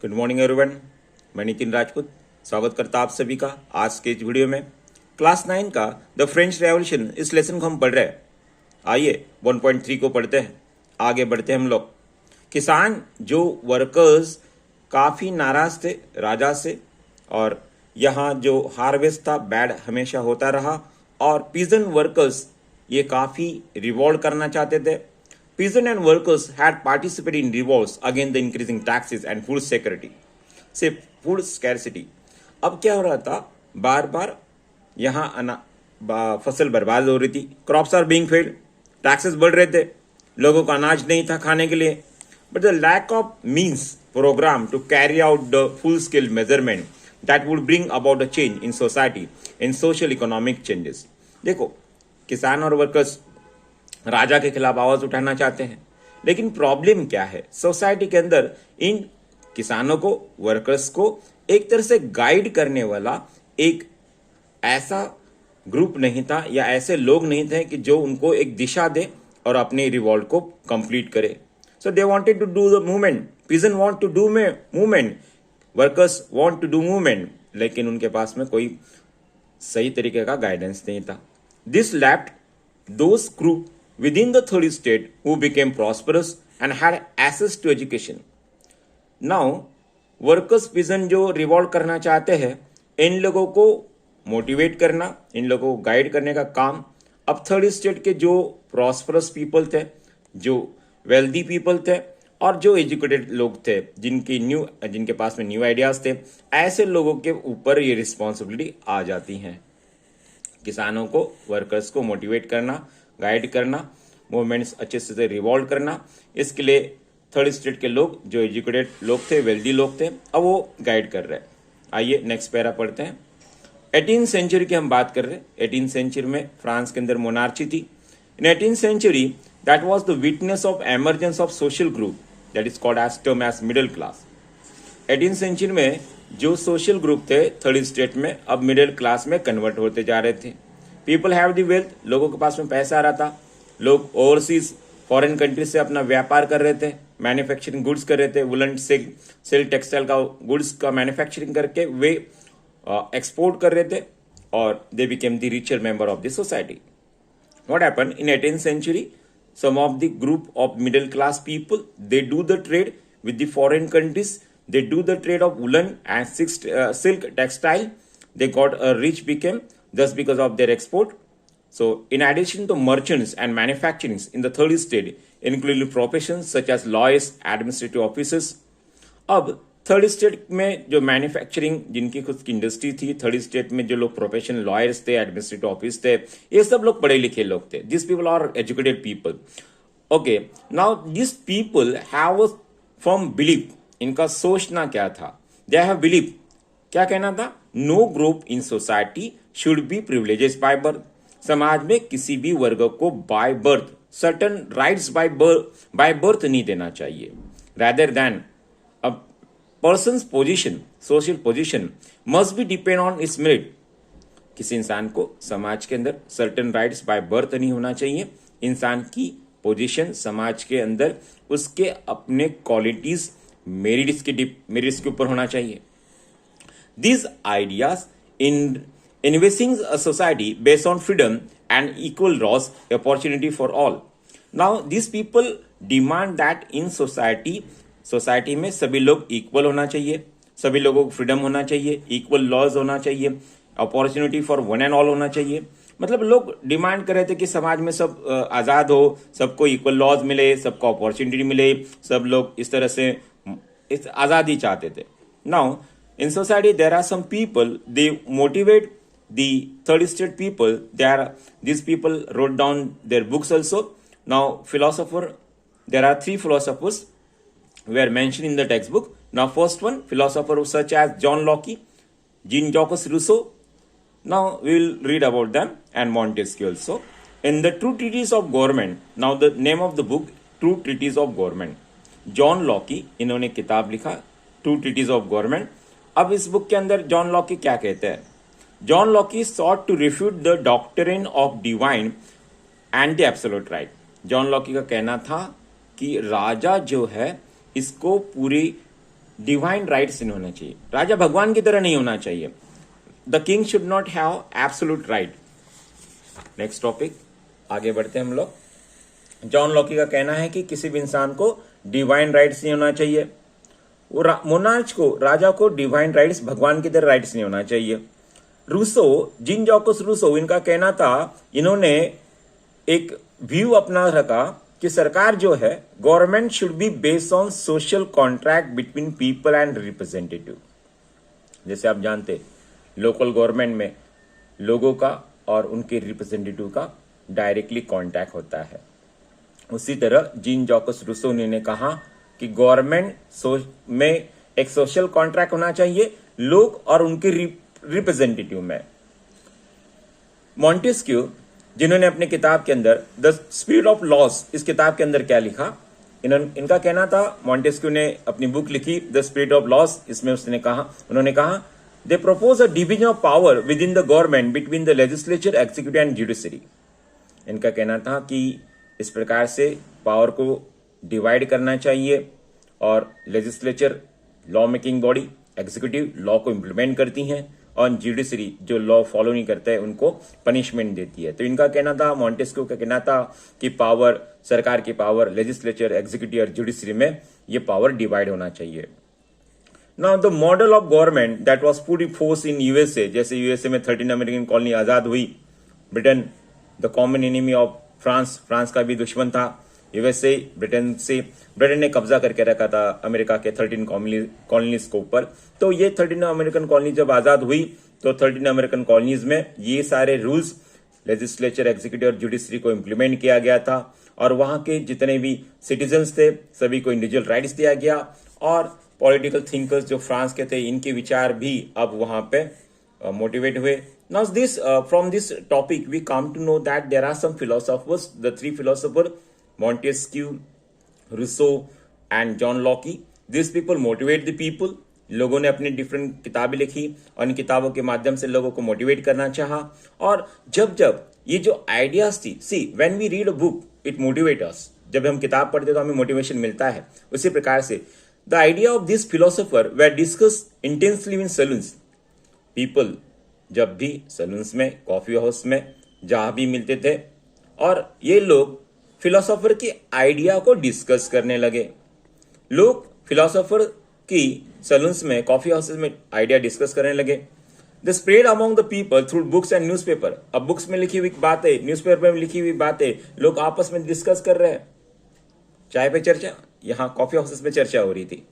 Good morning everyone, मैं नितिन राजपूत स्वागत करता आप सभी का आज के इस वीडियो में। क्लास 9 का द फ्रेंच रेवोल्यूशन इस लेसन को हम पढ़ रहे हैं। आइए 1.3 को पढ़ते हैं, आगे बढ़ते हैं हम लोग। किसान जो वर्कर्स काफ़ी नाराज थे राजा से, और यहाँ जो हार्वेस्ट था बैड हमेशा होता रहा, और पीजन वर्कर्स ये काफ़ी रिवॉल्ट करना चाहते थे। Peasants and workers had participated in revolts against the increasing taxes and food security. से फूड स्कैरसिटी। अब क्या हो रहा था, बार बार यहाँ फसल बर्बाद हो रही थी, crops are being failed, taxes बढ़ रहे थे, लोगों को अनाज नहीं था खाने के लिए। But the lack of means program to carry out the full scale measurement that would bring about a change in society in social economic changes. देखो, किसान और वर्कर्स राजा के खिलाफ आवाज उठाना चाहते हैं, लेकिन प्रॉब्लम क्या है, सोसाइटी के अंदर इन किसानों को, वर्कर्स को एक तरह से गाइड करने वाला एक ऐसा ग्रुप नहीं था या ऐसे लोग नहीं थे कि जो उनको एक दिशा दे और अपने रिवॉल्ट को कंप्लीट करे। So they wanted to do the movement, peasants want to do movement, workers want to do movement, लेकिन उनके पास में कोई सही तरीके का गाइडेंस नहीं था। This lapped those group within the third state who became prosperous and had access to education. Now, workers peasant जो रिवॉल्ट करना चाहते हैं, इन लोगों को मोटिवेट करना, इन लोगों को गाइड करने का काम अब थर्ड स्टेट के जो प्रॉस्परस पीपल थे, जो वेल्दी पीपल थे और जो एजुकेटेड लोग थे, जिनके पास में न्यू आइडियाज थे, ऐसे लोगों के ऊपर ये रिस्पॉन्सिबिलिटी आ जाती हैं। किसानों को, वर्कर्स को मोटिवेट करना, गाइड करना, मूवमेंट्स अच्छे से रिवॉल्व करना, इसके लिए थर्ड स्टेट के लोग, जो एजुकेटेड लोग थे, वेल्दी लोग थे, अब वो गाइड कर रहे हैं। आइए नेक्स्ट पैरा पढ़ते हैं। 18th सेंचुरी की हम बात कर रहे हैं। 18th सेंचुरी में फ्रांस के अंदर मोनार्ची थी। In 18th century that was the witness of emergence of social group that is called as term as middle class. 18th century में जो सोशल ग्रुप थे थर्ड स्टेट में, अब मिडिल क्लास में कन्वर्ट होते जा रहे थे। पीपल हैव द वेल्थ, लोगों के पास में पैसा आ रहा था, लोग ओवरसीज फॉरेन कंट्रीज से अपना व्यापार कर रहे थे, मैन्युफैक्चरिंग गुड्स कर रहे थे, वुलन सिल्क टेक्सटाइल का गुड्स का मैन्युफैक्चरिंग करके वे एक्सपोर्ट कर रहे थे, और they became the richer member of the society. What happened in 18th century, some of the group of middle class people, they do the trade with the foreign countries, they do the trade of woolen and silk textile, they got a rich became just because of their export. So in addition to merchants and manufacturing in the third state including professions such as lawyers, administrative officers. अब third state में जो manufacturing, जिनकी खुद की industry थी, third state में जो लोग प्रोफेशनल लॉयर्स थे, एडमिनिस्ट्रेटिव ऑफिस थे, ये सब लोग पढ़े लिखे लोग थे। This people are educated people. Okay, now this people have a firm belief, इनका सोचना क्या था, दे हैव बिलीव, क्या कहना था, no group in society should be privileges by birth. समाज में किसी भी वर्ग को by birth certain rights by birth नहीं देना चाहिए। Rather than a person's position, social position must be depend on its merit. किसी इंसान को समाज के अंदर सर्टन राइट्स बाय बर्थ नहीं होना चाहिए। इंसान की पोजीशन समाज के अंदर उसके अपने क्वालिटीज, मेरिट्स के ऊपर होना चाहिए। These ideas in investing a society based on freedom and equal laws, opportunity for all. Now these people demand that in society में सभी लोग इक्वल होना चाहिए, सभी लोगों को फ्रीडम होना चाहिए, इक्वल लॉज होना चाहिए, opportunity for one and all होना चाहिए। मतलब लोग डिमांड कर रहे थे कि समाज में सब आजाद हो, सबको इक्वल लॉज मिले, सबको अपॉर्चुनिटी मिले, सब लोग इस तरह से इस आजादी चाहते थे। Now in society there are some people, they motivate the third state people, these people wrote down their books also. Now there are 3 philosophers were mentioned in the textbook. Now first one, philosopher such as John Locke, Jean-Jacques Rousseau. Now we will read about them, and Montesquieu also. In the True Treatise of Government, now the name of the book, True Treatise of Government, John Locke, इन्होंने किताब लिखा true treaties of government. अब इस book के अंदर John Locke क्या कहते हैं, John Locke sought to refute the doctrine of divine and the absolute right. John Locke का कहना था कि राजा जो है इसको पूरी डिवाइन राइट्स नहीं होना चाहिए, राजा भगवान की तरह नहीं होना चाहिए। The king should not have absolute right. Next topic, आगे बढ़ते हैं हम लोग। जॉन लॉकी का कहना है कि किसी भी इंसान को डिवाइन राइट्स नहीं होना चाहिए। वो मोनार्च को, राजा को डिवाइन राइट्स, भगवान की तरह राइट्स नहीं होना चाहिए। रूसो, जीन जॉकस रूसो, इनका कहना था, इन्होंने एक व्यू अपना रखा कि सरकार जो है, government should be based on social contract between people and representative. जैसे आप जानते, लोकल गवर्नमेंट में लोगों का और उनके रिप्रेजेंटेटिव का डायरेक्टली कांटेक्ट होता है। उसी तरह जीन जॉकस रूसो ने कहा कि गवर्नमेंट में एक सोशल कॉन्ट्रैक्ट होना चाहिए लोग और उनके रिप्रेजेंटेटिव में। मॉन्टेस्क्यू, जिन्होंने अपनी किताब के अंदर द स्पिरिट ऑफ लॉस, इस किताब के अंदर क्या लिखा, इनका कहना था, मॉन्टेस्क्यू ने अपनी बुक लिखी द स्पिरिट ऑफ लॉस, इसमें उन्होंने कहा they propose a division of power within the government between the legislature, executive and judiciary. इनका कहना था कि इस प्रकार से पावर को डिवाइड करना चाहिए और legislature law making body, executive law को इंप्लीमेंट करती हैं और जुडिशरी जो लॉ फॉलो नहीं करता है उनको पनिशमेंट देती है। तो इनका कहना था, मॉन्टेस्क्यू का कहना था कि पावर, सरकार की पावर लेजिस्लेचर, एग्जीक्यूटिव और जुडिशरी में ये पावर डिवाइड होना चाहिए। Now the model of government that was put in force in USA, जैसे यूएसए में 13 अमेरिकन कॉलोनी आजाद हुई, Britain the common enemy of France, France का भी दुश्मन था यूएसए, ब्रिटेन ने कब्जा करके रखा था अमेरिका के 13 कॉलोनीज के ऊपर। तो ये 13 अमेरिकन कॉलोनी जब आजाद हुई तो 13 अमेरिकन कॉलोनीज में ये सारे रूल्स लेजिस्लेचर, एग्जीक्यूटिव और जुडिशरी को इंप्लीमेंट किया गया था और वहां के जितने भी सिटीजन्स थे सभी को इंडिविजुअल राइट्स दिया गया और पॉलिटिकल थिंकर्स जो फ्रांस के थे इनके विचार भी अब वहां पे मोटिवेट हुए। Now this from this topic we come to know that there are some philosophers, the three philosophers Montesquieu, Rousseau and John Locke. These people motivate the people. लोगों ने अपनी डिफरेंट किताबें लिखी और इन किताबों के माध्यम से लोगों को मोटिवेट करना चाहा। और जब जब ये जो आइडियाज थी, see when we read a book it motivate us, जब हम किताब पढ़ते तो हमें मोटिवेशन मिलता है। उसी प्रकार से the idea of this philosopher were discuss intensely in salons. People जब भी सलून्स में, कॉफी हाउस में, जहां भी मिलते थे और ये लोग फिलोसोफर के आइडिया को डिस्कस करने लगे। लोग फिलोसोफर की सलून्स में, कॉफी हाउसेस में आइडिया डिस्कस करने लगे। The spread among the people through books and newspaper. अब बुक्स में लिखी हुई बातें, न्यूज़पेपर में लिखी हुई बातें लोग आपस में डिस्कस कर रहे हैं। चाय पे चर्चा, यहां कॉफी हाउसेस में चर्चा हो रही थी।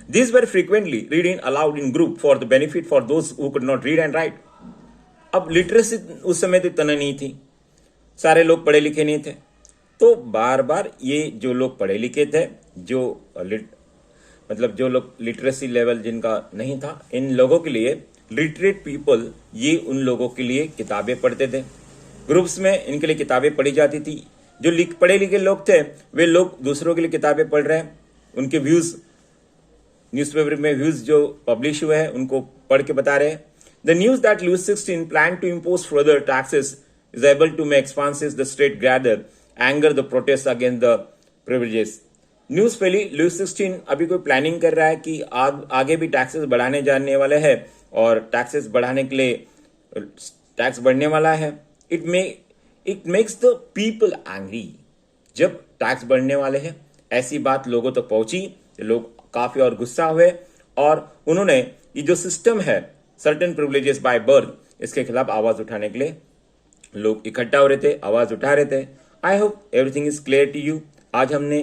These were frequently reading aloud in group for the benefit for those who could not read and write. अब लिटरेसी उस समय तो इतना नहीं थी, सारे लोग पढ़े लिखे नहीं थे, तो बार बार ये जो लोग पढ़े लिखे थे, मतलब जो लोग लिटरेसी लेवल जिनका नहीं था, इन लोगों के लिए लिटरेट पीपल, ये उन लोगों के लिए किताबें पढ़ते थे। ग्रुप्स में इनके लिए किताबें पढ़ी जाती थी। जो पढ़े लिखे लोग थे वे लोग दूसरों के लिए किताबें पढ़ रहे हैं, उनके व्यूज न्यूज़पेपर में व्यूज जो पब्लिश हुए हैं उनको पढ़ के बता रहे हैं। The news that Louis 16 plan to impose further taxes is able to make expenses the state gather anger the protest against the privileges. News फैली लुइस 16 अभी कोई प्लानिंग कर रहा है कि आगे भी टैक्सेस बढ़ाने जाने वाले हैं और टैक्सेस बढ़ाने के लिए टैक्स बढ़ने वाला है। It makes the people angry. जब टैक्स बढ़ने वाले हैं ऐसी बात लोगों तक पहुंची, लोग काफी और गुस्सा हुए और उन्होंने ये जो सिस्टम है सर्टेन प्रिविलेजेस बाय बर्थ, इसके खिलाफ आवाज उठाने के लिए लोग इकट्ठा हो रहे थे, आवाज उठा रहे थे। I hope everything is clear to you. आज हमने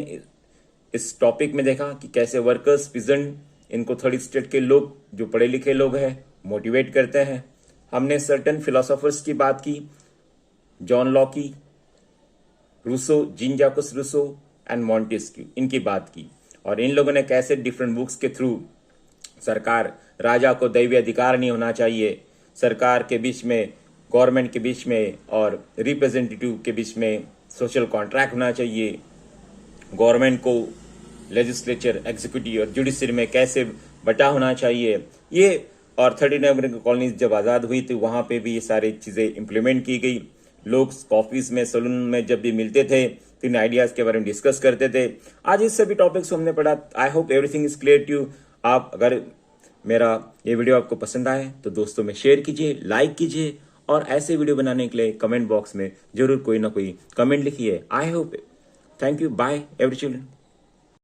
इस टॉपिक में देखा कि कैसे वर्कर्स, पीजेंट, इनको थर्ड स्टेट के लोग जो पढ़े लिखे लोग हैं मोटिवेट करते हैं। हमने सर्टेन फिलोसोफर्स की बात की, John Locke, Rousseau, Jean Jacques Rousseau and Montesquieu, इनकी बात की और इन लोगों ने कैसे डिफरेंट बुक्स के थ्रू सरकार, राजा को दैवीय अधिकार नहीं होना चाहिए, सरकार के बीच में, गवर्नमेंट के बीच में और रिप्रेजेंटेटिव के बीच में सोशल कॉन्ट्रैक्ट होना चाहिए, गवर्नमेंट को लेजिस्लेचर, एग्जीक्यूटिव और जुडिशरी में कैसे बटा होना चाहिए, ये और 13 अमेरिकन कॉलोनीज जब आज़ाद हुई थी वहाँ पे भी ये सारी चीज़ें इम्प्लीमेंट की गई। लोग कॉफीज में, सलून में जब भी मिलते थे 3 आइडियाज के बारे में डिस्कस करते थे। आज इस सभी टॉपिक्स हमने पढ़ा। I hope everything is clear to you. आप अगर मेरा ये वीडियो आपको पसंद आए तो दोस्तों में शेयर कीजिए, लाइक कीजिए और ऐसे वीडियो बनाने के लिए कमेंट बॉक्स में जरूर कोई ना कोई कमेंट लिखिए। I hope. Thank you. Bye every children.